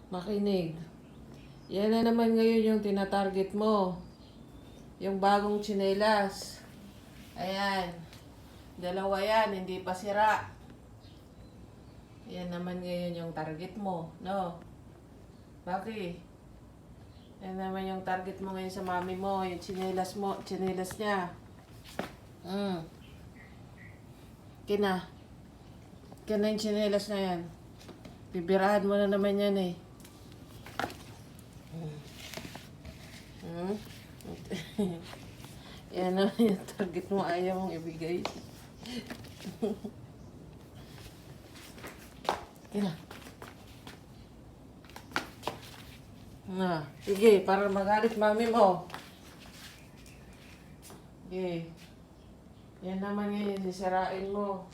Makinig. Yan na naman ngayon yung tinatarget mo. Yung bagong tsinelas. Ayan. Dalawa yan, hindi pa sira. Yan naman ngayon yung target mo, no? Bakit? Yan naman yung target mo ngayon sa mami mo, yung tsinelas mo, tsinelas niya. Kina. Kina yung tsinelas na yan. Bibirahan mo na naman yan eh. Yan naman yung target mo, ayaw mong ibigay. Kina. Sige, para magalit mami mo. Sige. Yan naman yun, sisirain mo.